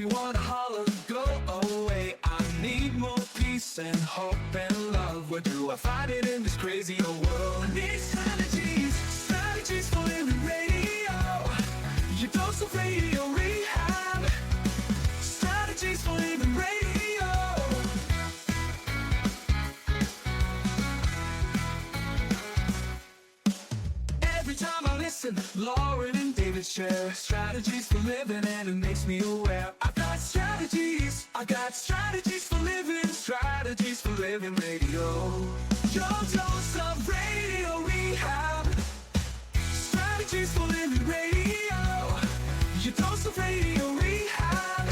me wanna holler, go away. I need more peace and hope and love. Where do I find it in this crazy old world? I need strategies, strategies for living radio. Your dose of radio rehab. Strategies for living radio. Every time I listen, Lauren and David share strategies for living, and it makes me aware. I got strategies for living, strategies for living radio. Your dose of radio rehab. Strategies for living radio. Your dose of radio rehab.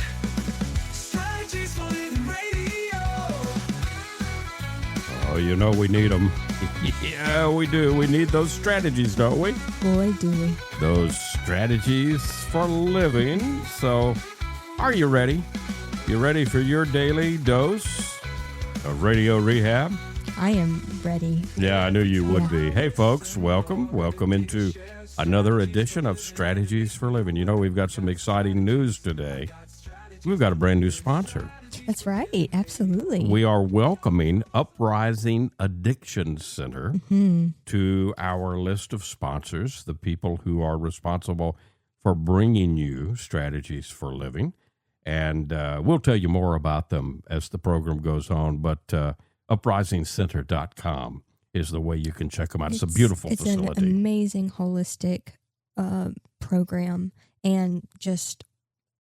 Strategies for living radio. Oh, you know we need them. Yeah, we do. We need those strategies, don't we? Boy, do we. Those strategies for living. So, are you ready? You ready for your daily dose of radio rehab? I am ready. Yeah, I knew you would be. Hey, folks, welcome. Welcome into another edition of Strategies for Living. You know, we've got some exciting news today. We've got a brand new sponsor. That's right. Absolutely. We are welcoming Uprising Addiction Center to our list of sponsors, the people who are responsible for bringing you Strategies for Living. And we'll tell you more about them as the program goes on. But uprisingcenter.com is the way you can check them out. It's a beautiful facility. It's an amazing holistic program and just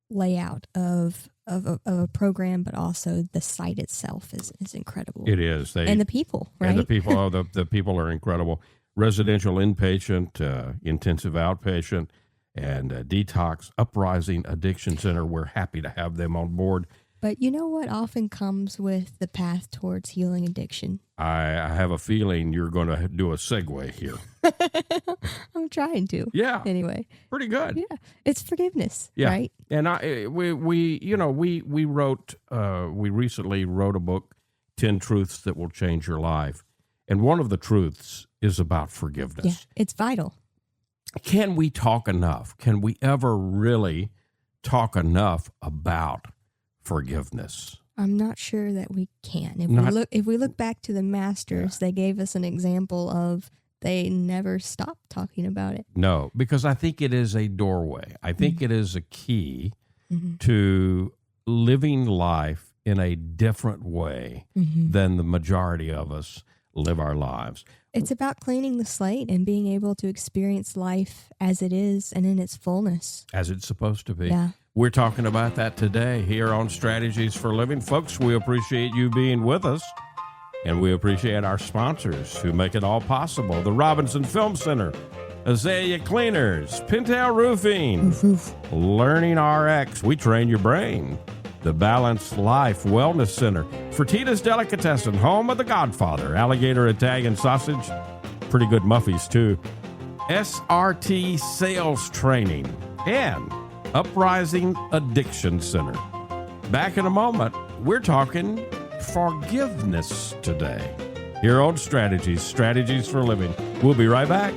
layout of a program, but also the site itself is incredible. It is. And the people, right? And the people, the people are incredible. Residential inpatient, intensive outpatient, and detox, Uprising Addiction Center. We're happy to have them on board. But you know what often comes with the path towards healing addiction? I have a feeling you're going to do a segue here. I'm trying to. Yeah. Anyway. Pretty good. Yeah. It's forgiveness, yeah. right? And we recently wrote a book, 10 Truths That Will Change Your Life. And one of the truths is about forgiveness. Yeah, it's vital. Can we talk enough? Can we ever really talk enough about forgiveness? I'm not sure that we can. If we look back to the masters, they gave us an example of they never stopped talking about it. No, because I think it is a doorway. I think it is a key to living life in a different way than the majority of us live our lives. It's about cleaning the slate and being able to experience life as it is and in its fullness. As it's supposed to be. Yeah. We're talking about that today here on Strategies for Living. Folks, we appreciate you being with us, and we appreciate our sponsors who make it all possible. The Robinson Film Center, Azalea Cleaners, Pintail Roofing, Learning RX, we train your brain. The Balanced Life Wellness Center, Fertitta's Delicatessen, home of the Godfather, Alligator Italian Sausage, pretty good Muffies too, SRT Sales Training, and Uprising Addiction Center. Back in a moment, we're talking forgiveness today. Here on Strategies for Living. We'll be right back.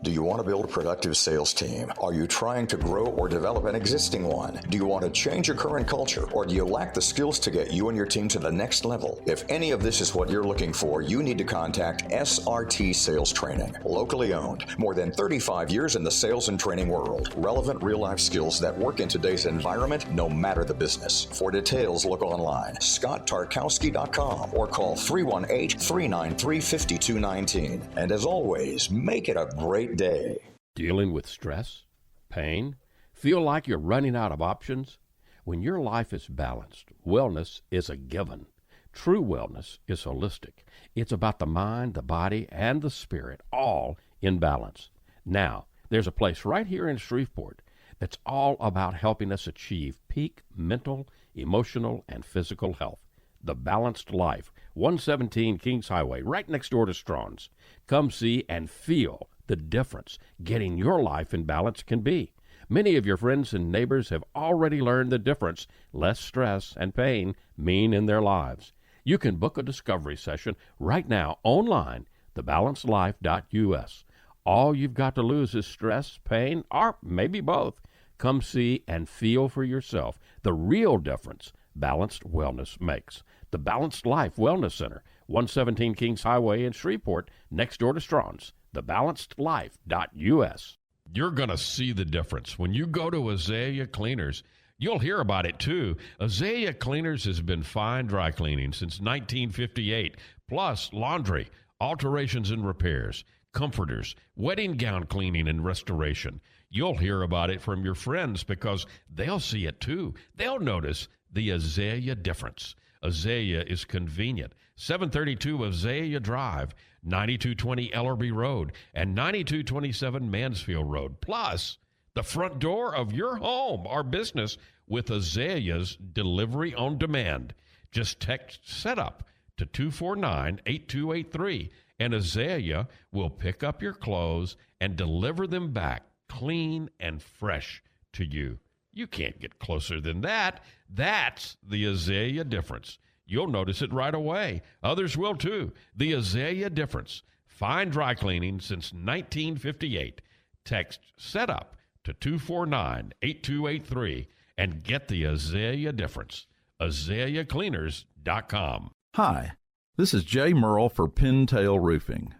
Do you want to build a productive sales team? Are you trying to grow or develop an existing one? Do you want to change your current culture, or do you lack the skills to get you and your team to the next level? If any of this is what you're looking for, you need to contact SRT Sales Training. Locally owned, more than 35 years in the sales and training world. Relevant real-life skills that work in today's environment, no matter the business. For details, look online, ScottTarkowski.com, or call 318-393-5219. And as always, make it a great day. Dealing with stress, pain, feel like you're running out of options? When your life is balanced, wellness is a given. True wellness is holistic. It's about the mind, the body, and the spirit, all in balance. Now, there's a place right here in Shreveport that's all about helping us achieve peak mental, emotional, and physical health. The Balanced Life, 117 Kings Highway, right next door to Strawn's. Come see and feel the difference getting your life in balance can be. Many of your friends and neighbors have already learned the difference less stress and pain mean in their lives. You can book a discovery session right now online, thebalancedlife.us. All you've got to lose is stress, pain, or maybe both. Come see and feel for yourself the real difference balanced wellness makes. The Balanced Life Wellness Center, 117 Kings Highway in Shreveport, next door to Strawn's, thebalancedlife.us. You're going to see the difference. When you go to Azalea Cleaners, you'll hear about it too. Azalea Cleaners has been fine dry cleaning since 1958, plus laundry, alterations and repairs, comforters, wedding gown cleaning and restoration. You'll hear about it from your friends because they'll see it too. They'll notice the Azalea difference. Azalea is convenient. 732 Azalea Drive, 9220 Ellerby Road, and 9227 Mansfield Road. Plus, the front door of your home or business with Azalea's delivery on demand. Just text SETUP to 249-8283, and Azalea will pick up your clothes and deliver them back clean and fresh to you. You can't get closer than that. That's the Azalea difference. You'll notice it right away. Others will too. The Azalea difference. Fine dry cleaning since 1958. Text SETUP to 249-8283 and get the Azalea difference. AzaleaCleaners.com. Hi, this is Jay Merle for Pintail Roofing.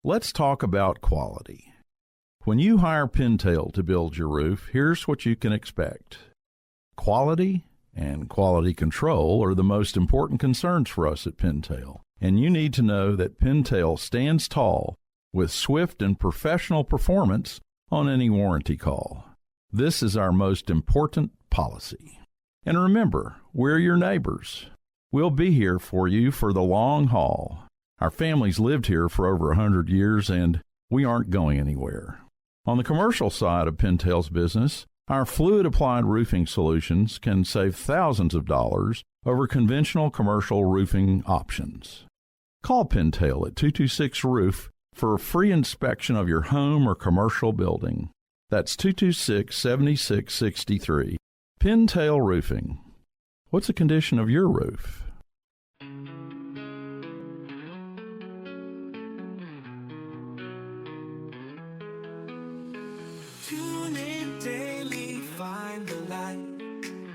Let's talk about quality. When you hire Pintail to build your roof, here's what you can expect. Quality and quality control are the most important concerns for us at Pintail, and you need to know that Pintail stands tall with swift and professional performance on any warranty call. This is our most important policy. And remember, we're your neighbors. We'll be here for you for the long haul. Our family's lived here for over 100 years, and we aren't going anywhere. On the commercial side of Pintail's business, our fluid-applied roofing solutions can save thousands of dollars over conventional commercial roofing options. Call Pintail at 226-ROOF for a free inspection of your home or commercial building. That's 226-7663. Pintail Roofing. What's the condition of your roof? Tune in daily, find the light.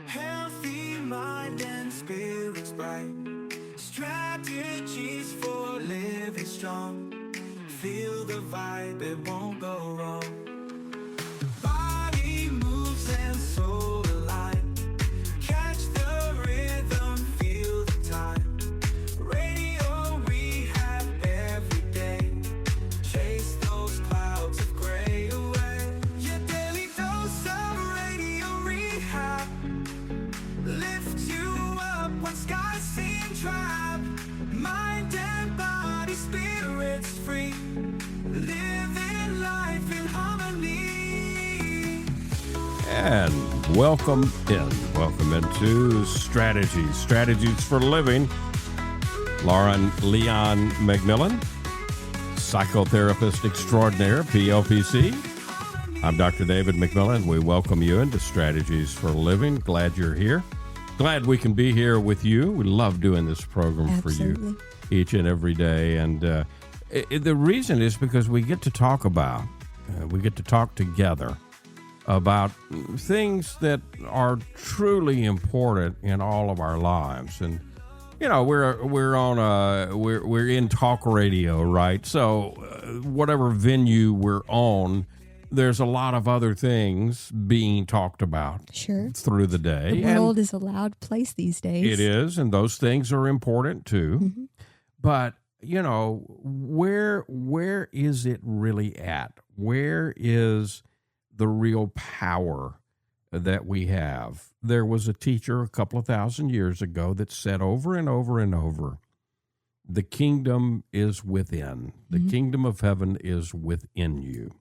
Healthy mind and spirits bright. Strategies for living strong. Feel the vibe, it won't go wrong. Body moves and soul align. Catch the rhythm, feel the time. Radio rehab every day. Chase those clouds of gray away. Your daily dose of radio rehab. Lift you up when skies seem trapped. Mind and body, spirits free. Living life in harmony. And welcome into Strategies for Living. Lauren McMillian, psychotherapist extraordinaire, PLPC. I'm Dr. David McMillian. We welcome you into Strategies for Living. Glad you're here. Glad we can be here with you. We love doing this program Absolutely. for you each and every day. And the reason is because we get to talk together about things that are truly important in all of our lives. And you know, we're in talk radio, right? So whatever venue we're on, there's a lot of other things being talked about Sure. through the day. The world is a loud place these days. It is, and those things are important too. Mhm. But you know, where is it really at? Where is the real power that we have? There was a teacher a couple of thousand years ago that said over and over and over, the kingdom is within. The kingdom of heaven is within you.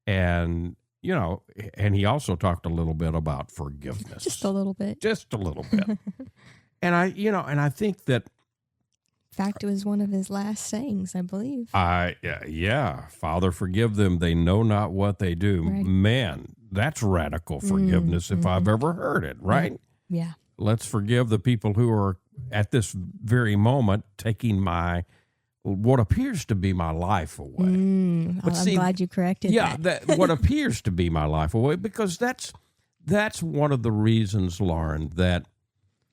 And, you know, and he also talked a little bit about forgiveness. Just a little bit. Just a little bit. And I think that In fact, it was one of his last sayings, I believe. Father, forgive them. They know not what they do. Right. Man, that's radical forgiveness if I've ever heard it, right? Yeah. Let's forgive the people who are at this very moment taking my what appears to be my life away. I'm glad you corrected that. that what appears to be my life away, because that's one of the reasons, Lauren, that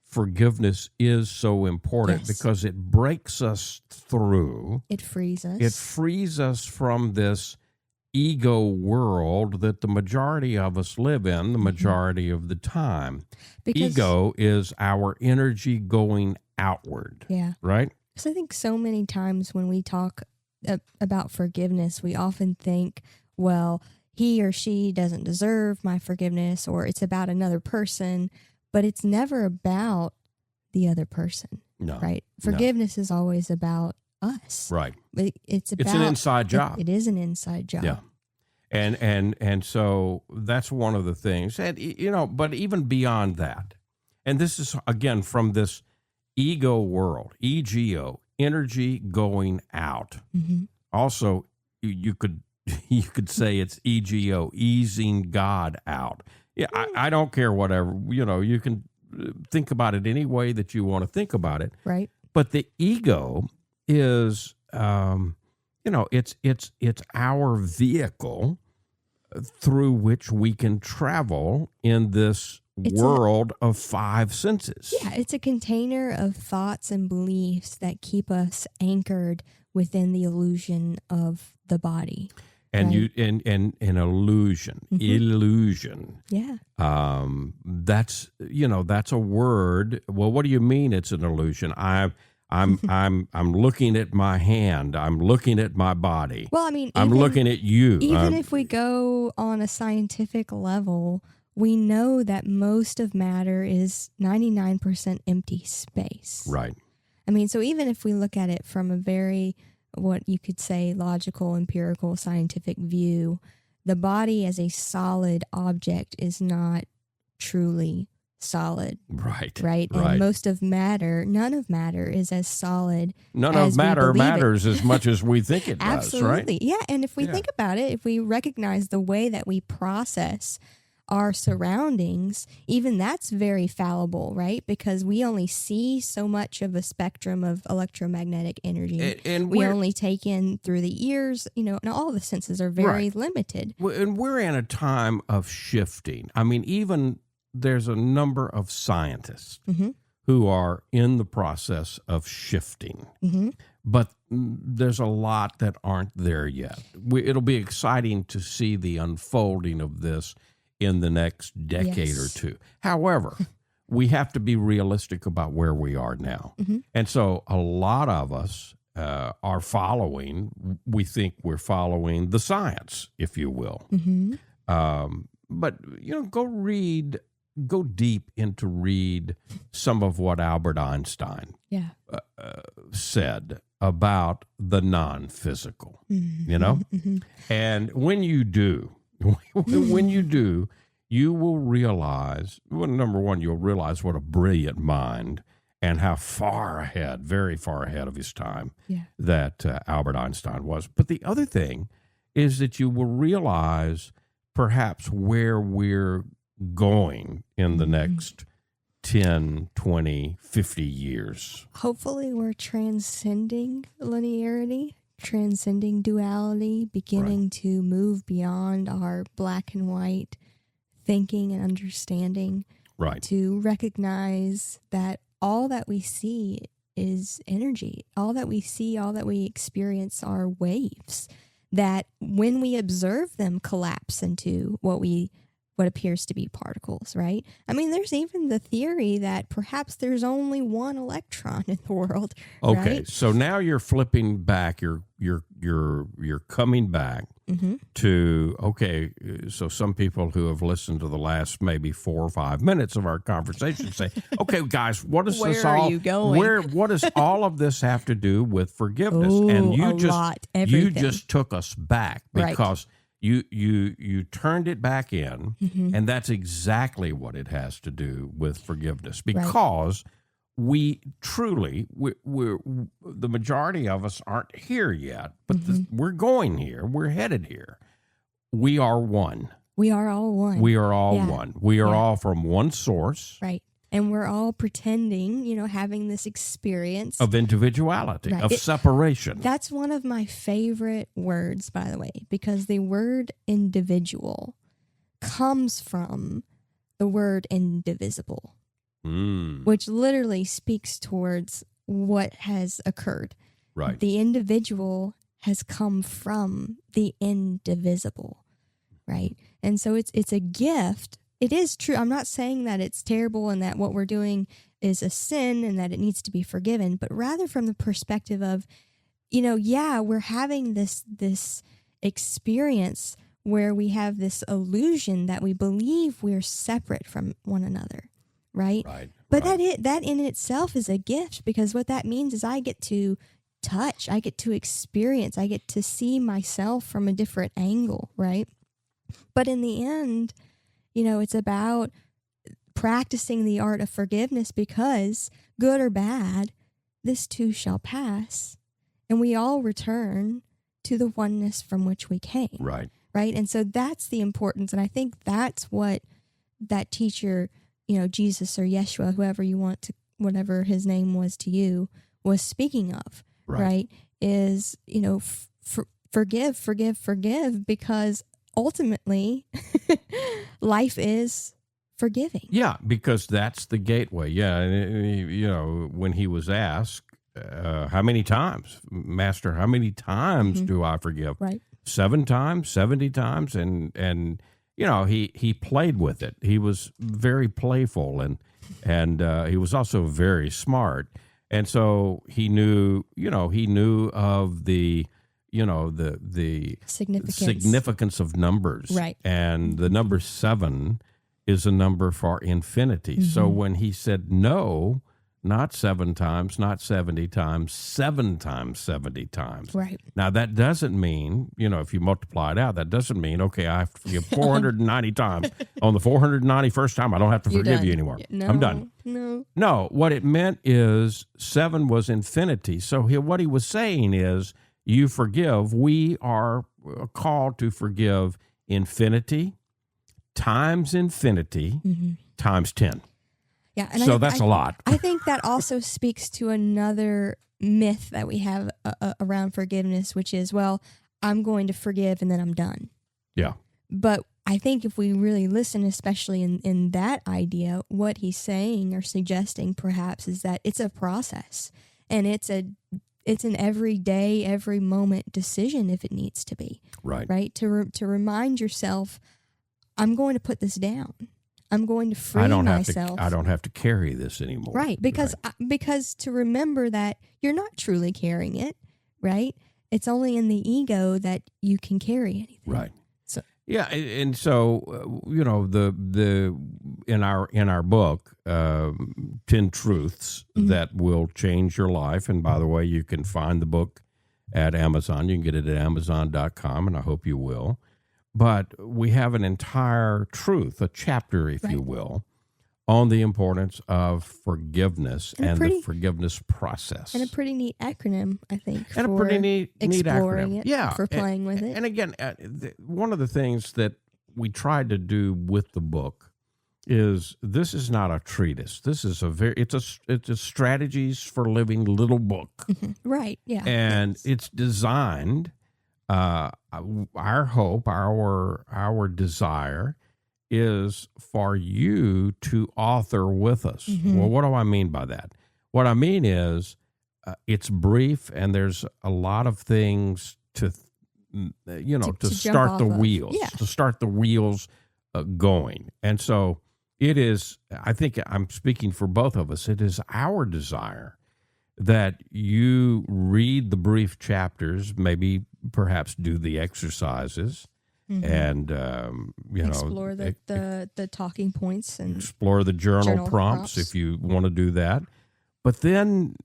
forgiveness is so important, Yes. because it breaks us through. It frees us. It frees us from this ego world that the majority of us live in the majority of the time. Because- Ego is our energy going outward. Yeah. Right? Because I think so many times when we talk about forgiveness, we often think, well, he or she doesn't deserve my forgiveness, or it's about another person, but it's never about the other person. No. Right? Forgiveness is always about us. Right. It's It's an inside job. It is an inside job. Yeah. And so that's one of the things. And, but even beyond that, and this is, again, from this ego world, EGO, energy going out. Mm-hmm. Also, you could say it's EGO, easing God out. Yeah, I don't care, whatever. You can think about it any way that you want to think about it. Right. But the ego is, it's our vehicle through which we can travel in this world of five senses. Yeah, it's a container of thoughts and beliefs that keep us anchored within the illusion of the body. And right? an illusion. Yeah. That's a word. Well, what do you mean it's an illusion? I'm looking at my hand. I'm looking at my body. Well, I mean, I'm looking at you. Even if we go on a scientific level, we know that most of matter is 99% empty space. Right. I mean, so even if we look at it from a very, what you could say, logical, empirical, scientific view, the body as a solid object is not truly solid. Right. Right. And most of matter, none of matter is as solid. None as of matter we believe matters as much as we think it does, Absolutely. right? Yeah. And if we think about it, if we recognize the way that we process our surroundings, even that's very fallible, right? Because we only see so much of a spectrum of electromagnetic energy. And we only take in through the ears, and all the senses are very limited. And we're in a time of shifting. I mean, even there's a number of scientists who are in the process of shifting. But there's a lot that aren't there yet. It'll be exciting to see the unfolding of this in the next decade or two. However, we have to be realistic about where we are now. And so a lot of us are following, we think we're following the science, if you will. But, go deep into read some of what Albert Einstein said about the non-physical, And when you do, you will realize, well, number one, you'll realize what a brilliant mind and how very far ahead of his time that Albert Einstein was. But the other thing is that you will realize perhaps where we're going in the next 10, 20, 50 years. Hopefully we're transcending linearity, transcending duality, beginning to move beyond our black and white thinking and understanding. Right. To recognize that all that we see is energy. All that we see, all that we experience are waves that when we observe them collapse into what appears to be particles, right? I mean, there's even the theory that perhaps there's only one electron in the world. Okay, right? So now you're flipping back. You're coming back to So some people who have listened to the last maybe 4 or 5 minutes of our conversation say, "Okay, guys, what does this all? Where are you going? What does all of this have to do with forgiveness?" Ooh, and a lot, everything. you just took us back because. You turned it back in, and that's exactly what it has to do with forgiveness. Because we truly, we're the majority of us aren't here yet, but we're going here. We're headed here. We are one. We are all one. We are all one. We are all from one source. Right. and we're all pretending, having this experience of individuality, Right. of separation. That's one of my favorite words, by the way, because the word individual comes from the word indivisible, which literally speaks towards what has occurred. Right. The individual has come from the indivisible, right? And so it's a gift. It is true. I'm not saying that it's terrible and that what we're doing is a sin and that it needs to be forgiven, but rather from the perspective of, we're having this experience where we have this illusion that we believe we're separate from one another, right? Right. But right. that in itself is a gift, because what that means is I get to touch, I get to experience, I get to see myself from a different angle, right? But in the end, it's about practicing the art of forgiveness, because good or bad, this too shall pass, and we all return to the oneness from which we came. Right. Right. And so that's the importance. And I think that's what that teacher, Jesus or Yeshua, whoever you want to, whatever his name was to you, was speaking of, right? Is, forgive, because ultimately life is forgiving. Yeah, because that's the gateway. Yeah. And, when he was asked, how many times, Master, how many times do I forgive? Right. 7 times, 70 times. And he played with it. He was very playful and he was also very smart. And so he knew of the significance of numbers. Right. And the number 7 is a number for infinity. So when he said no, not 7 times, not 70 times, 7 times 70 times. Right. Now, that doesn't mean, if you multiply it out, that doesn't mean, okay, I have to forgive 490 times. On the 491st time, I don't have to forgive you anymore. No, I'm done. No, what it meant is 7 was infinity. So what he was saying is, you forgive. We are called to forgive infinity times infinity times 10. Yeah, and so that's a lot. I think that also speaks to another myth that we have around forgiveness, which is, well, I'm going to forgive and then I'm done. Yeah. But I think if we really listen, especially in that idea, what he's saying or suggesting perhaps is that it's a process, and it's an everyday, every moment decision if it needs to be. Right. Right? To remind yourself, I'm going to put this down. I'm going to free myself. I don't have to carry this anymore. Right, because to remember that you're not truly carrying it, right? It's only in the ego that you can carry anything. Right. So yeah, and so the in our book, 10 Truths that will change your life. And by the way, you can find the book at Amazon. You can get it at Amazon.com, and I hope you will. But we have an entire truth, a chapter, if you will, on the importance of forgiveness and the forgiveness process. And a pretty neat acronym, I think, and for a pretty neat exploring acronym. it, Yeah, for playing with it. And again, one of the things that we tried to do with the book is this is not a treatise. This is it's a strategies for living little book. Right, yeah. And it's designed... our hope, our desire is for you to author with us. Well, what do I mean by that? What I mean is it's brief, and there's a lot of things to start the wheels, to start the wheels going. And so it is, I think I'm speaking for both of us, it is our desire that you read the brief chapters, maybe perhaps do the exercises, and explore the talking points and explore the journal prompts if you want to do that. But then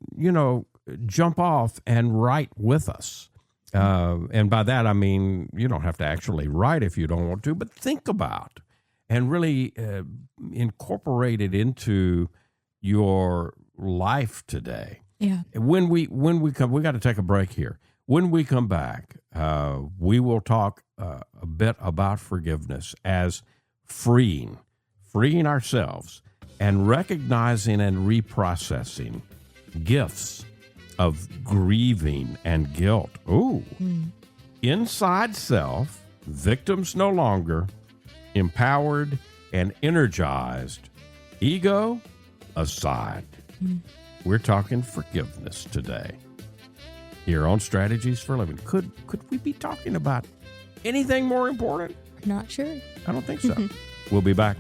jump off and write with us. And by that I mean you don't have to actually write if you don't want to, but think about and really incorporate it into your life today. Yeah. When we come, we got to take a break here. When we come back, we will talk a bit about forgiveness as freeing ourselves and recognizing and reprocessing gifts of grieving and guilt. Ooh. Inside self, victims no longer, empowered and energized, ego aside. We're talking forgiveness today here on Strategies for Living. Could we be talking about anything more important? Not sure. I don't think so. We'll be back.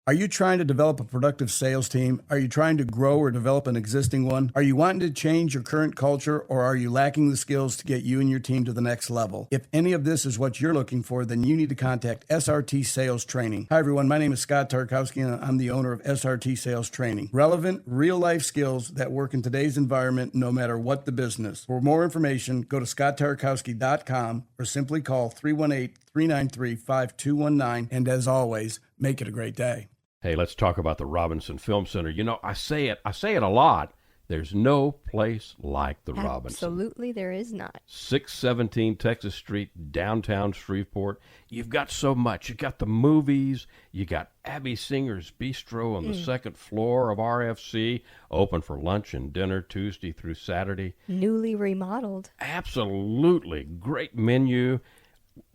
Are you trying to develop a productive sales team? Are you trying to grow or develop an existing one? Are you wanting to change your current culture, or are you lacking the skills to get you and your team to the next level? If any of this is what you're looking for, then you need to contact SRT Sales Training. Hi, everyone. My name is Scott Tarkowski, and I'm the owner of SRT Sales Training. Relevant, real-life skills that work in today's environment, no matter what the business. For more information, go to scotttarkowski.com or simply call 318-393-5219. And as always, make it a great day. Hey, let's talk about the Robinson Film Center. You know, I say it a lot. There's no place like the Robinson. Absolutely, there is not. 617 Texas Street, downtown Shreveport. You've got so much. You got the movies. You got Abby Singer's Bistro on the second floor of RFC, open for lunch and dinner Tuesday through Saturday. Newly remodeled. Absolutely. Great menu.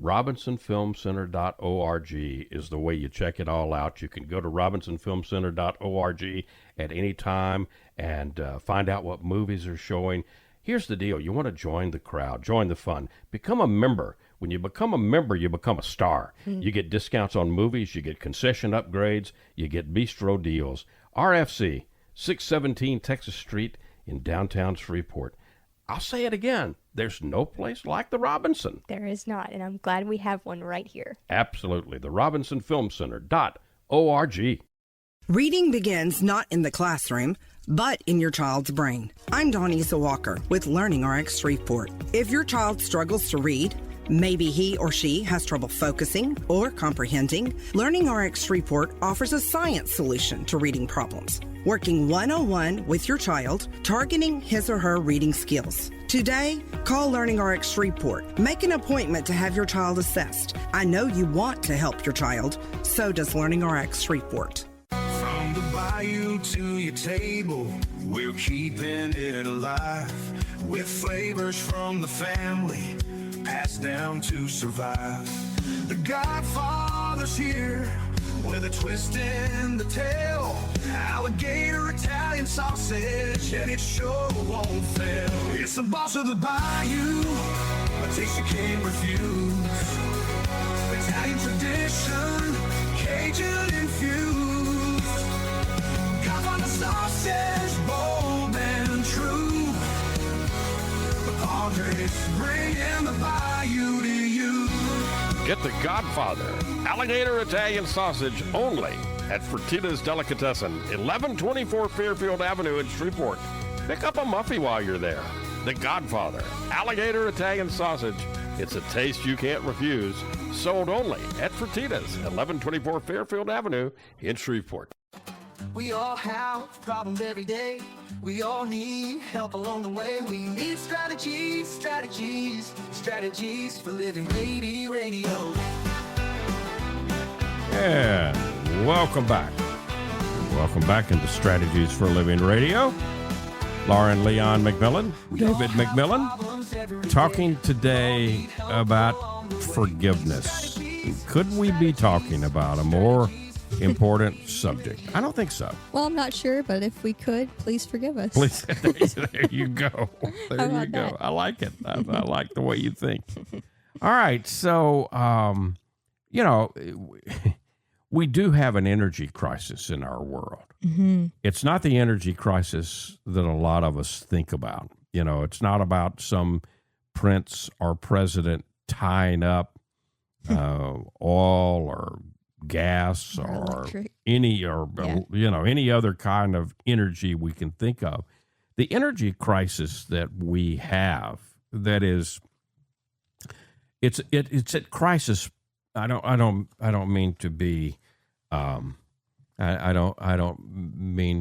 RobinsonFilmCenter.org is the way you check it all out. You can go to RobinsonFilmCenter.org at any time and find out what movies are showing. Here's the deal. You want to join the crowd, join the fun, become a member. When you become a member, you become a star. You get discounts on movies, you get concession upgrades, you get bistro deals. RFC, 617 Texas Street in downtown Shreveport. I'll say it again. There's no place like the Robinson. There is not, and I'm glad we have one right here. Absolutely. The RobinsonFilmCenter.org. Reading begins not in the classroom, but in your child's brain. I'm Donisa Walker with Learning RX Shreveport. If your child struggles to read, maybe he or she has trouble focusing or comprehending, Learning RX Shreveport offers a science solution to reading problems, working one-on-one with your child, targeting his or her reading skills. Today, call Learning RX Shreveport. Make an appointment to have your child assessed. I know you want to help your child, so does Learning RX Shreveport. From the bayou to your table, we're keeping it alive with flavors from the family, passed down to survive. The Godfather's here with a twist in the tail, alligator Italian sausage, and it sure won't fail. It's the boss of the bayou, a taste you can't refuse. Italian tradition, Cajun infused. Godfather sausage, bold and true. The Padres bringing the bayou to you. Get the Godfather, alligator Italian sausage only at Fertitta's Delicatessen, 1124 Fairfield Avenue in Shreveport. Pick up a muffy while you're there. The Godfather, alligator Italian sausage. It's a taste you can't refuse. Sold only at Fertitta's, 1124 Fairfield Avenue in Shreveport. We all have problems every day. We all need help along the way. We need strategies for living radio. And welcome back. Welcome back into Strategies for Living Radio. Lauren Leon McMillian, David McMillian, talking today about forgiveness. Could we be talking about a more important subject? I don't think so. Well, I'm not sure, but if we could, please forgive us. Please, there you go. There How you about go. that? I like it. I like the way you think. All right. So, we do have an energy crisis in our world. Mm-hmm. It's not the energy crisis that a lot of us think about. It's not about some prince or president tying up oil or gas or electric. any other kind of energy we can think of. The energy crisis that we have, that is, it's at crisis. I don't mean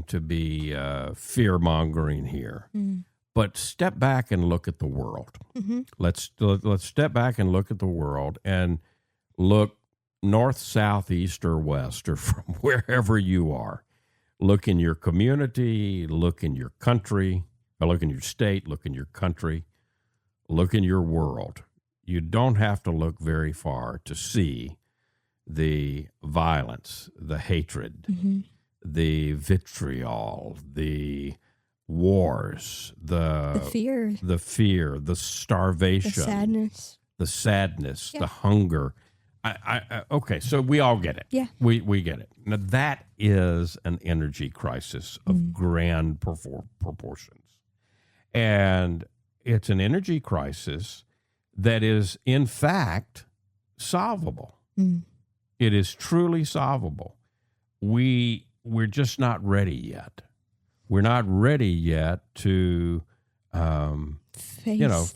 to be fear mongering here, But step back and look at the world. Mm-hmm. Let's step back and look at the world and look north, south, east, or west, or from wherever you are. Look in your community, look in your country, or look in your state, look in your country, look in your world. You don't have to look very far to see the violence, the hatred, Mm-hmm. the vitriol, the wars, the fear, the starvation, the sadness. the hunger. Okay, so we all get it. Yeah. We get it. Now, that is an energy crisis of grand proportions. And it's an energy crisis that is, in fact, solvable. Mm. It is truly solvable. We're just not ready yet. We're not ready yet to, Face.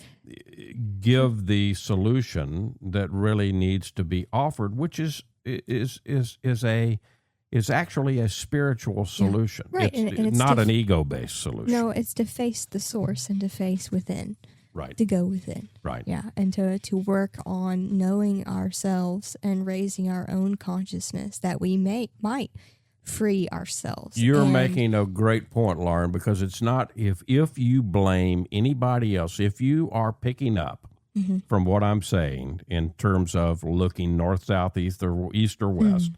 give the solution that really needs to be offered, which is actually a spiritual solution. Right, It's, and it's not an ego-based solution. No, it's to face the source and to face within. Right. To go within. Right. Yeah, and to work on knowing ourselves and raising our own consciousness that we might free ourselves. You're And- making a great point, Lauren, because it's not if you blame anybody else, if you are picking up Mm-hmm. from what I'm saying in terms of looking north, south, east, or west,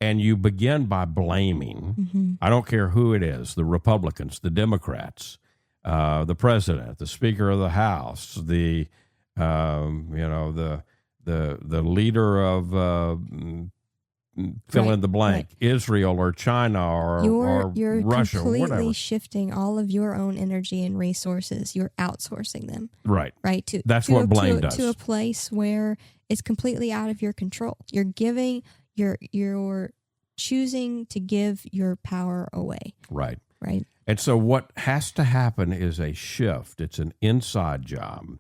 and you begin by blaming, Mm-hmm. I don't care who it is, the Republicans, the Democrats, the president, the Speaker of the House, the leader of fill in the blank, Israel or China or You're Russia, completely whatever. shifting all of your own energy and resources. You're outsourcing them, Right. right? That's what blame does. To a place where it's completely out of your control. You're giving, you're choosing to give your power away, Right. right? And so what has to happen is a shift. It's an inside job.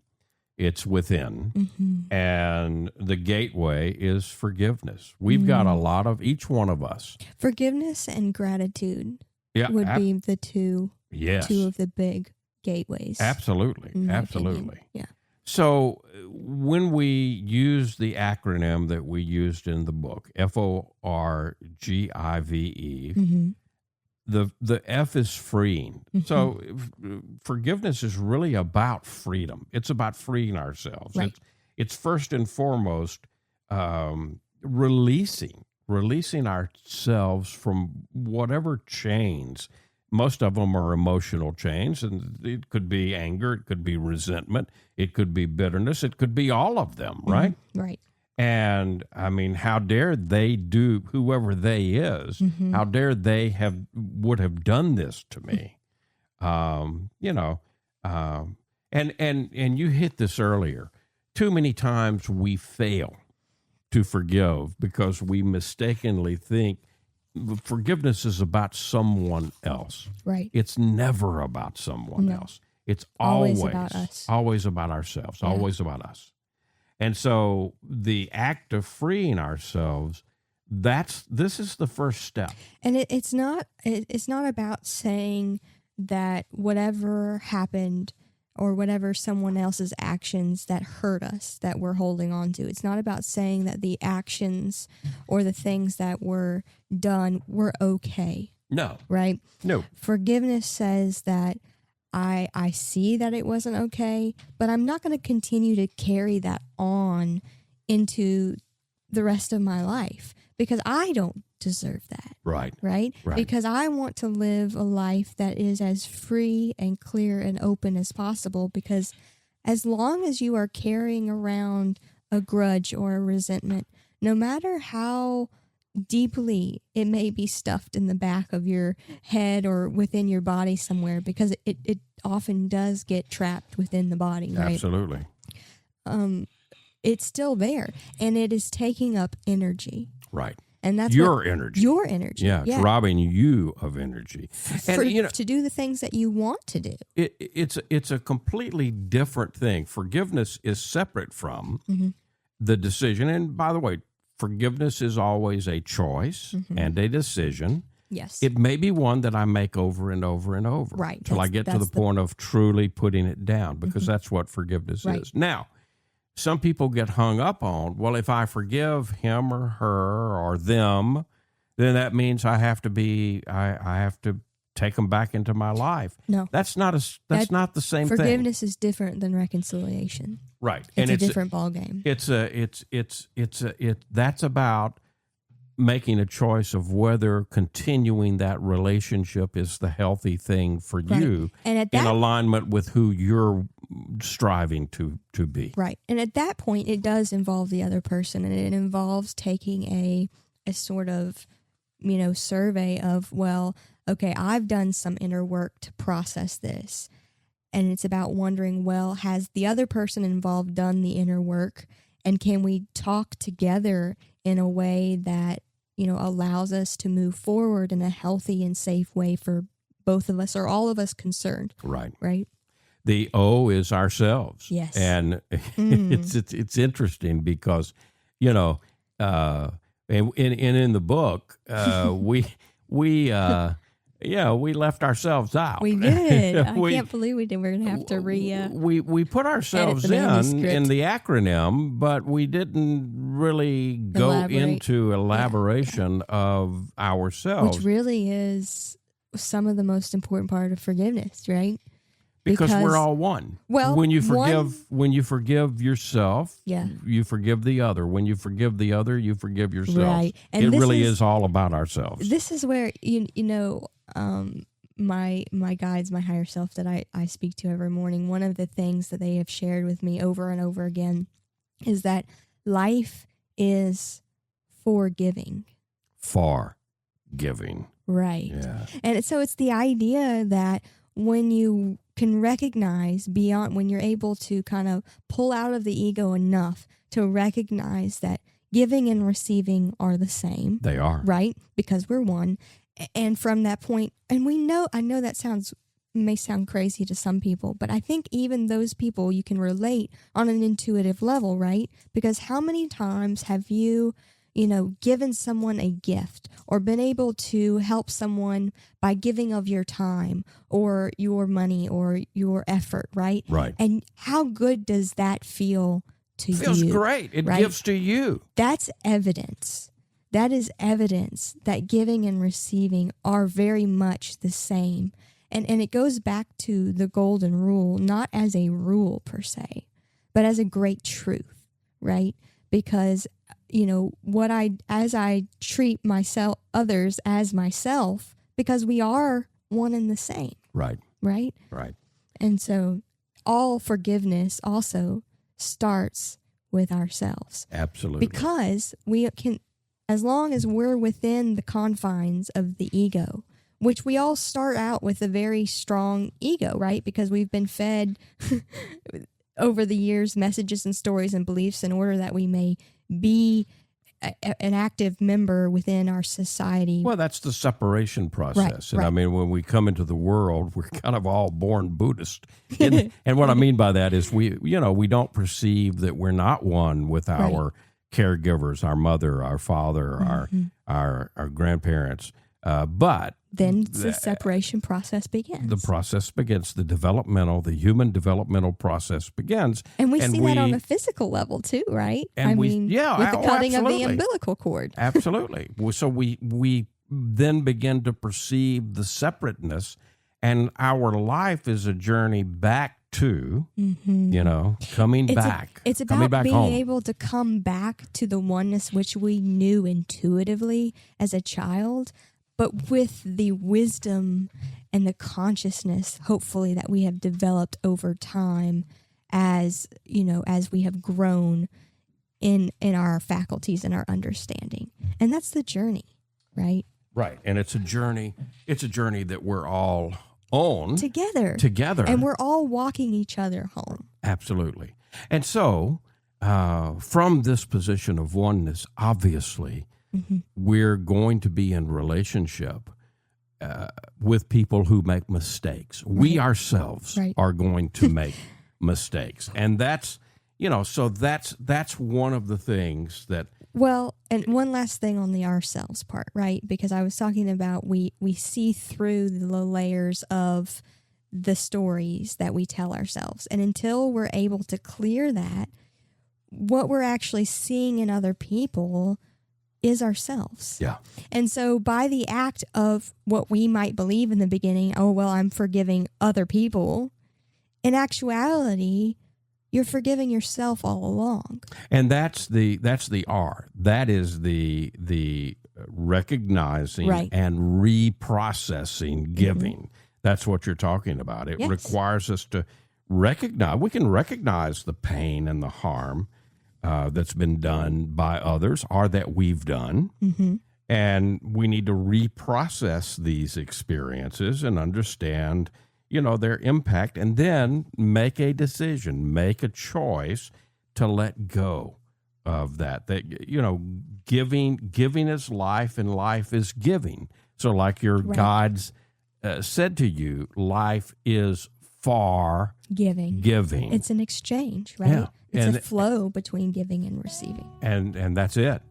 It's within. Mm-hmm. And the gateway is forgiveness. We've got a lot of, each one of us. Forgiveness and gratitude would be the two of the big gateways. Absolutely. in my Absolutely. opinion. Yeah. So when we use the acronym that we used in the book, FORGIVE, Mm-hmm. the F is freeing. So forgiveness is really about freedom. It's about freeing ourselves. Right. It's first and foremost releasing ourselves from whatever chains. Most of them are emotional chains, and it could be anger, it could be resentment, it could be bitterness, it could be all of them, right? Right. And I mean, how dare they do, whoever they is, how dare they would have done this to me? And you hit this earlier. Too many times we fail to forgive because we mistakenly think forgiveness is about someone else. Right. It's never about someone else. It's always about us. Always about ourselves. Yeah. Always about us. And so the act of freeing ourselves, this is the first step. And it's not about saying that whatever happened or whatever someone else's actions that hurt us that we're holding on to. It's not about saying that the actions or the things that were done were okay. No. Right? No. Forgiveness says that I see that it wasn't okay, but I'm not going to continue to carry that on into the rest of my life because I don't deserve that. Right. Right? Because I want to live a life that is as free and clear and open as possible, because as long as you are carrying around a grudge or a resentment, no matter how deeply it may be stuffed in the back of your head or within your body somewhere, because it often does get trapped within the body, right? Absolutely. It's still there, and it is taking up energy. Right. And that's your energy. Your energy. Yeah, it's robbing you of energy. And to do the things that you want to do. It's a completely different thing. Forgiveness is separate from the decision. And by the way, forgiveness is always a choice and a decision. Yes. It may be one that I make over and over and over, Right. till I get to the point of truly putting it down, because that's what forgiveness Right. is. Now, some people get hung up on, well, if I forgive him or her or them, then that means I have to take them back into my life. No. That's not not the same thing. Forgiveness is different than reconciliation. Right. It's a different ballgame. That's about making a choice of whether continuing that relationship is the healthy thing for you, And at in that alignment with who you're striving to be. Right. And at that point, it does involve the other person, and it involves taking a sort of, survey of, well, okay, I've done some inner work to process this. And it's about wondering, well, has the other person involved done the inner work? And can we talk together in a way that, allows us to move forward in a healthy and safe way for both of us or all of us concerned? Right. Right. The O is ourselves. Yes. And it's interesting because, and in the book, we left ourselves out. We did. I can't believe we did. We're going to have to we put ourselves edit the in manuscript. the acronym, but we didn't really go into elaboration of ourselves. Which really is some of the most important part of forgiveness, right? Because we're all one. Well, when you forgive yourself, you forgive the other. When you forgive the other, you forgive yourself. Right. And it this really is all about ourselves. This is where my guides, my higher self that I speak to every morning, one of the things that they have shared with me over and over again is that life is forgiving. Forgiving. Right. Yeah. And so it's the idea that when you can recognize beyond, when you're able to kind of pull out of the ego enough to recognize that giving and receiving are the same. They are. Right? Because we're one. And from that point, and I know that may sound crazy to some people, but I think even those people you can relate on an intuitive level, right? Because how many times have you, given someone a gift or been able to help someone by giving of your time or your money or your effort, right? Right. And how good does that feel to you? Feels great. It right? gives to you. That's evidence. That is evidence that giving and receiving are very much the same. And it goes back to the golden rule, not as a rule per se, but as a great truth, right? Because, as I treat others as myself, because we are one and the same. Right. Right? Right. And so all forgiveness also starts with ourselves. Absolutely. Because we can, as long as we're within the confines of the ego, which we all start out with a very strong ego, right? Because we've been fed over the years messages and stories and beliefs in order that we may be an active member within our society. Well, that's the separation process. Right. I mean, when we come into the world, we're kind of all born Buddhist. And what I mean by that is we don't perceive that we're not one with our caregivers, our mother, our father, our grandparents. But then the separation process begins. The process begins. The human developmental process begins. And we see that on a physical level too, right? And with the cutting absolutely. of the umbilical cord. Absolutely. So we then begin to perceive the separateness, and our life is a journey back to, coming back. It's coming about back being home. able to come back to the oneness which we knew intuitively as a child, but with the wisdom and the consciousness, hopefully, that we have developed over time as we have grown in our faculties and our understanding. And that's the journey, right? Right. And it's a journey that we're all on together. And we're all walking each other home. Absolutely. And so, from this position of oneness, obviously, we're going to be in relationship with people who make mistakes. Right. We ourselves are going to make mistakes. And that's, so that's one of the things that Well, and one last thing on the ourselves part, right? Because I was talking about we see through the layers of the stories that we tell ourselves. And until we're able to clear that, what we're actually seeing in other people is ourselves. Yeah. And so by the act of what we might believe in the beginning, oh, well, I'm forgiving other people, in actuality, you're forgiving yourself all along. And that's the R. That is the recognizing Right. and reprocessing giving. That's what you're talking about. It Yes. requires us to recognize. We can recognize the pain and the harm that's been done by others or that we've done. And we need to reprocess these experiences and understand, their impact, and then make a decision, make a choice to let go of that. That, giving is life and life is giving. So like your Right. guides said to you, life is for Giving. It's an exchange, right? Yeah. It's a flow between giving and receiving. And that's it.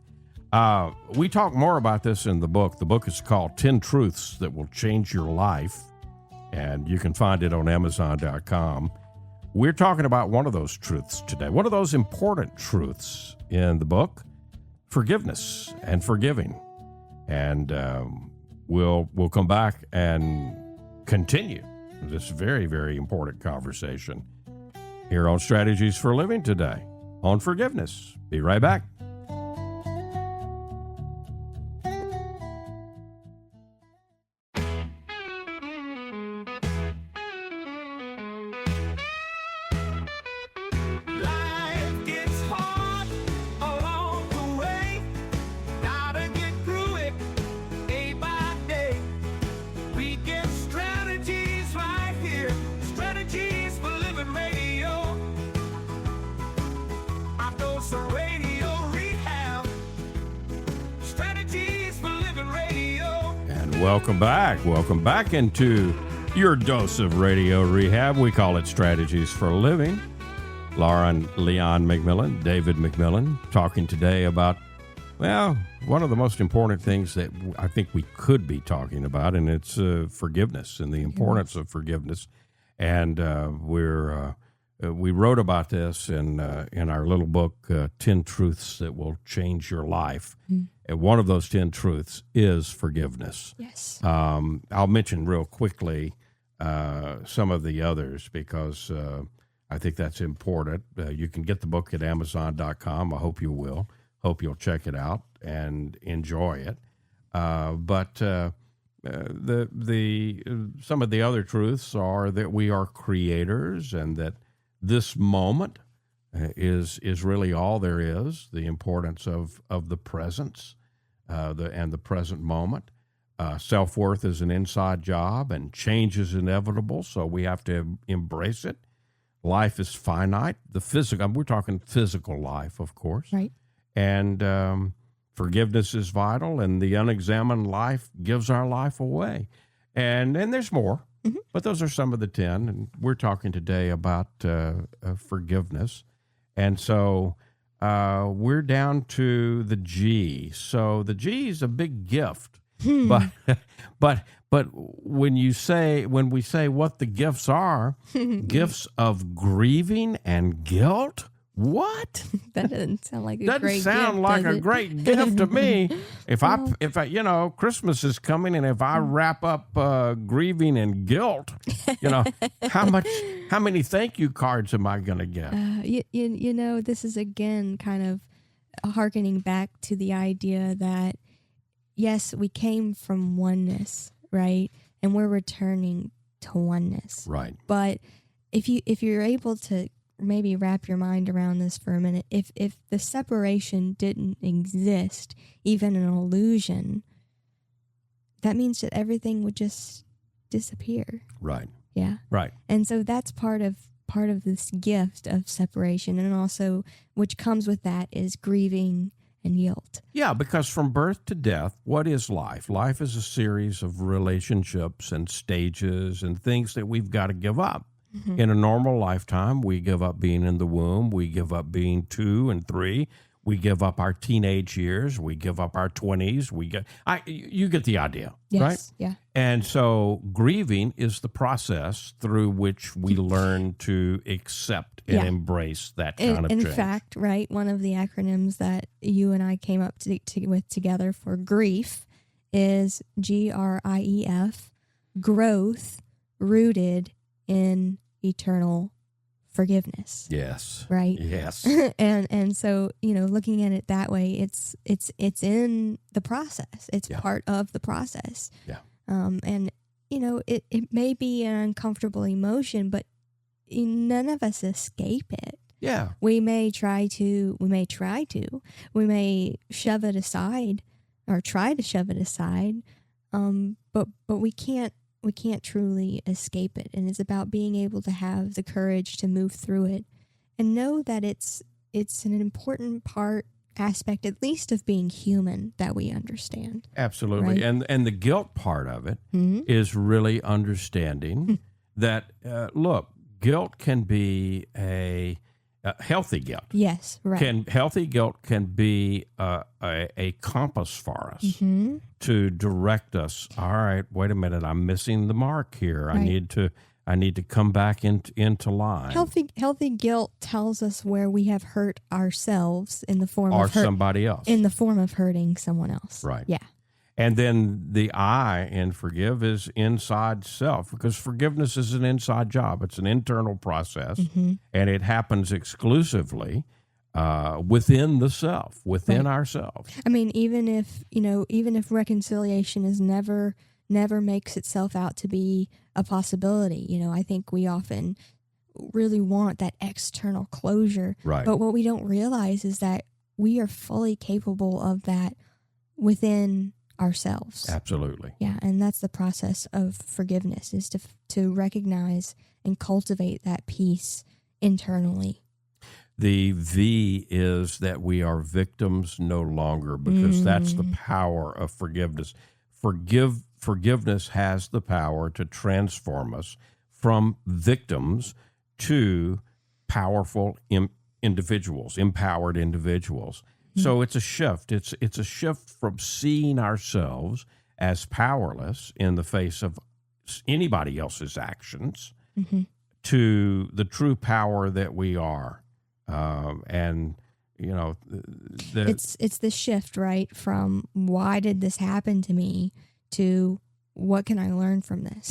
We talk more about this in the book. The book is called 10 Truths That Will Change Your Life, and you can find it on Amazon.com. We're talking about one of those truths today, one of those important truths in the book, forgiveness and forgiving. And we'll come back and continue this very, very important conversation here on Strategies for Living today on forgiveness. Be right back. Life gets hard along the way. Gotta get through it day by day. We get strategies right here. Strategies for Living Radio. I know some radio rehab. Strategies for Living Radio. And welcome back. Welcome back into your dose of radio rehab. We call it Strategies for Living. Lauren McMillian, David McMillian, talking today about, well, one of the most important things that I think we could be talking about, and it's forgiveness and the importance of forgiveness. And we wrote about this in our little book, 10 Truths That Will Change Your Life. And one of those 10 truths is forgiveness. Yes. I'll mention real quickly some of the others because I think that's important. You can get the book at Amazon.com. I hope you will. Hope you'll check it out and enjoy it. But some of the other truths are that we are creators and that this moment is really all there is. The importance of the presence and the present moment. Self-worth is an inside job and change is inevitable, so we have to embrace it. Life is finite. We're talking physical life, of course. Right. And forgiveness is vital, and the unexamined life gives our life away. And there's more, but those are some of the 10. And we're talking today about forgiveness. And so we're down to the G. So the G is a big gift. But when we say what the gifts are, gifts of grieving and guilt, what? That doesn't sound like a Doesn't great sound gift, like does a it? great gift to me. If I, Christmas is coming, and if I wrap up grieving and guilt, how many thank you cards am I going to get? This is again kind of hearkening back to the idea that yes, we came from oneness, right? And we're returning to oneness. Right. But if you're able to maybe wrap your mind around this for a minute, if the separation didn't exist, even an illusion, that means that everything would just disappear. Right. Yeah. Right. And so that's part of this gift of separation, and also which comes with that is grieving and guilt. Yeah, because from birth to death, what is life? Life is a series of relationships and stages and things that we've got to give up. In a normal lifetime, we give up being in the womb. We give up being 2 and 3. We give up our teenage years. We give up our 20s. You get the idea, Yes. right? Yeah. And so grieving is the process through which we learn to accept and Yeah. embrace that kind of In change. fact, right, one of the acronyms that you and I came up with together for grief is GRIEF, growth rooted in eternal forgiveness. Yes. Right. Yes. and so, looking at it that way, it's in the process. It's Yeah. part of the process. Yeah. And it may be an uncomfortable emotion, but none of us escape it. Yeah. We may shove it aside or try to shove it aside. But we can't truly escape it. And it's about being able to have the courage to move through it and know that it's an important aspect, at least of being human, that we understand. Absolutely. Right? And the guilt part of it Mm-hmm. is really understanding that, look, guilt can be a healthy guilt. Yes, right. Healthy guilt can be a compass for us Mm-hmm. to direct us. All right, wait a minute, I'm missing the mark here. Right. I need to come back into line. Healthy guilt tells us where we have hurt ourselves in the form or of hurt, somebody else. in the form of hurting someone else. Right. Yeah. And then the I in forgive is inside self, because forgiveness is an inside job. It's an internal process, and it happens exclusively within the self, within ourselves. I mean, even if reconciliation is never makes itself out to be a possibility, I think we often really want that external closure. Right. But what we don't realize is that we are fully capable of that within ourselves. Absolutely. Yeah, and that's the process of forgiveness, is to recognize and cultivate that peace internally. The V is that we are victims no longer, because that's the power of forgiveness. Forgiveness has the power to transform us from victims to powerful individuals, empowered individuals. So it's a shift. It's a shift from seeing ourselves as powerless in the face of anybody else's actions to the true power that we are. And It's the shift, right, from why did this happen to me to what can I learn from this?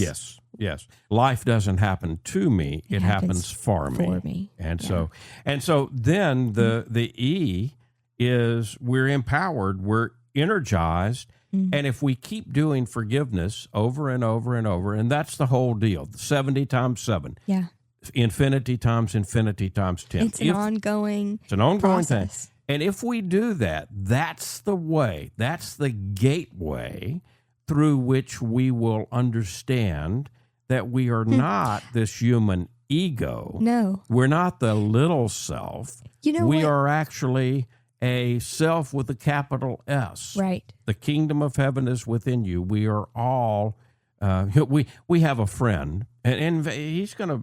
Yes. Life doesn't happen to me; it happens for me. And so then the E is we're empowered, we're energized, and if we keep doing forgiveness over and over and over, and that's the whole deal, 70 times 7. Yeah. Infinity times 10. It's an ongoing thing. process. And if we do that, that's the way, that's the gateway through which we will understand that we are not this human ego. No. We're not the little self. We what? are actually a self with a capital S. Right. The kingdom of heaven is within you. We are all we have a friend, and he's gonna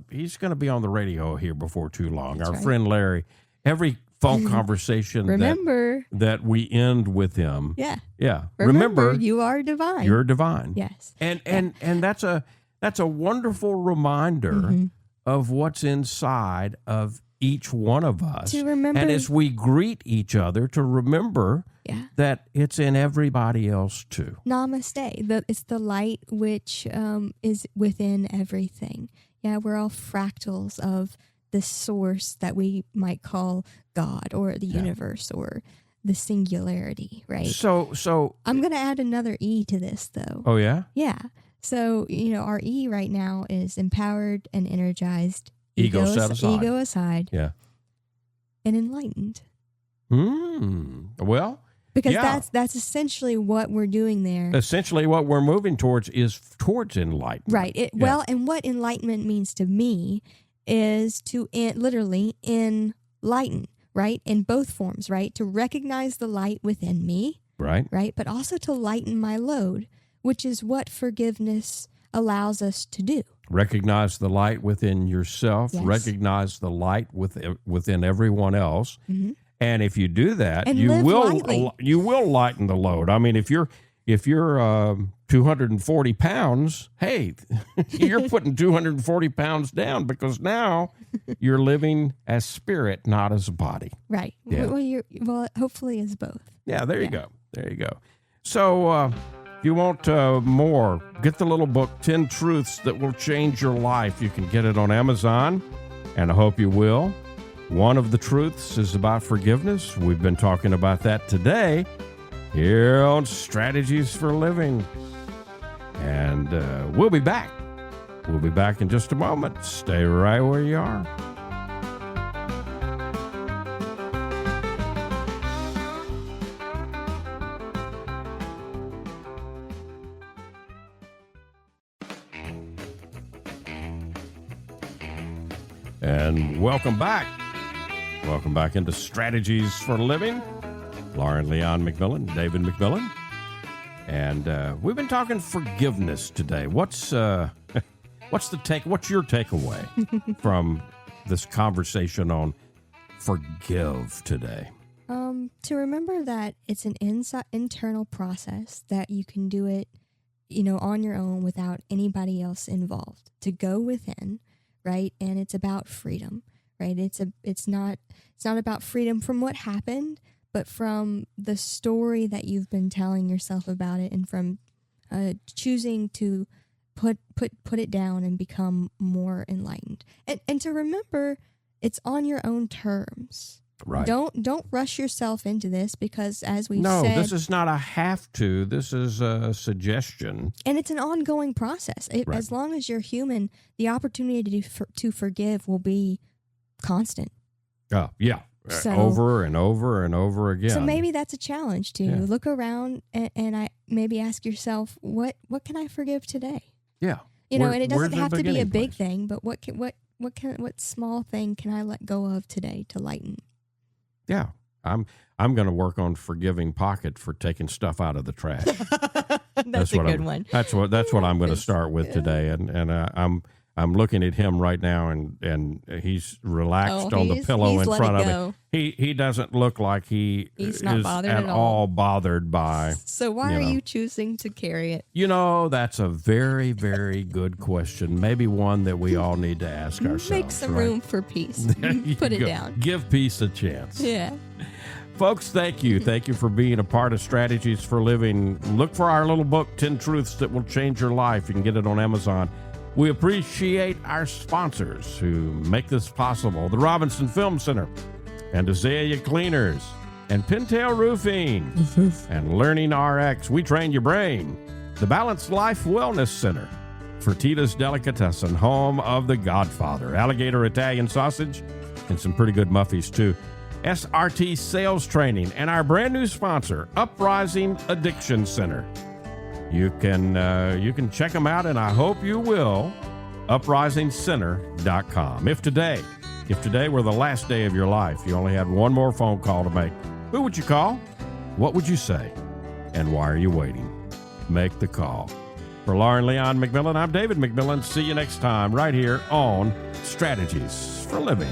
be on the radio here before too long. That's Our right. friend Larry. Every phone conversation Remember that we end with him. Yeah. Yeah. Remember, you are divine. You're divine. Yes. And that's a wonderful reminder of what's inside of each one of us. To remember, and as we greet each other, to remember that it's in everybody else too. Namaste. It's the light which is within everything. Yeah, we're all fractals of the source that we might call God or the universe or the singularity, right? So I'm going to add another E to this, though. Oh, yeah? Yeah. So, our E right now is empowered and energized. Ego set aside. Ego aside. Yeah. And enlightened. Well, because that's essentially what we're doing there. Essentially what we're moving towards is towards enlightenment. Right. Well, and what enlightenment means to me is to literally enlighten, right? In both forms, right? To recognize the light within me. Right. Right. But also to lighten my load, which is what forgiveness allows us to do. Recognize the light within yourself. Yes. Recognize the light within everyone else. And if you do that, And you live will lightly. lighten the load. I mean, if you're 240 pounds, hey, you're putting 240 pounds down because now you're living as spirit, not as a body. Right. Yeah. Well, hopefully as both. Yeah, there you go. There you go. So if you want more, get the little book, 10 Truths That Will Change Your Life. You can get it on Amazon, and I hope you will. One of the truths is about forgiveness. We've been talking about that today here on Strategies for Living. And we'll be back. We'll be back in just a moment. Stay right where you are. And welcome back. Welcome back into Strategies for Living. Lauren Leon McMillian, David McMillian. And we've been talking forgiveness today. What's your takeaway from this conversation on forgive today? To remember that it's an internal process, that you can do it, on your own without anybody else involved. To go within, right? And it's about freedom, right? It's not about freedom from what happened, but from the story that you've been telling yourself about it, and from choosing to put it down and become more enlightened. And to remember, it's on your own terms. Right. Don't rush yourself into this, because as we said... No, this is not a have to. This is a suggestion. And it's an ongoing process. Right. As long as you're human, the opportunity to forgive will be constant. Yeah. So, over and over and over again. So maybe that's a challenge to look around and I maybe ask yourself, what can I forgive today? Yeah. And it doesn't have to be a big thing, but what small thing can I let go of today to lighten? Yeah. I'm going to work on forgiving Pocket for taking stuff out of the trash. That's a good one. That's what I'm going to start with today, and I'm looking at him right now, and he's relaxed on the pillow in front of him. He doesn't look like he's not bothered at all bothered by. So why are you choosing to carry it? That's a very, very good question. Maybe one that we all need to ask ourselves. Make some room for peace. Put it down. Give peace a chance. Yeah. Folks, thank you. Thank you for being a part of Strategies for Living. Look for our little book, 10 Truths That Will Change Your Life. You can get it on Amazon. We appreciate our sponsors who make this possible. The Robinson Film Center, and Azalea Cleaners, and Pintail Roofing, and Learning RX. We train your brain. The Balanced Life Wellness Center, Fertitta's Delicatessen, home of the Godfather, Alligator Italian Sausage, and some pretty good Muffies too. SRT Sales Training, and our brand new sponsor, Uprising Addiction Center. You can check them out, and I hope you will. uprisingcenter.com. If today were the last day of your life, you only had one more phone call to make, who would you call? What would you say? And why are you waiting? Make the call. For Lauren Leon McMillian, I'm David McMillian. See you next time right here on Strategies for Living.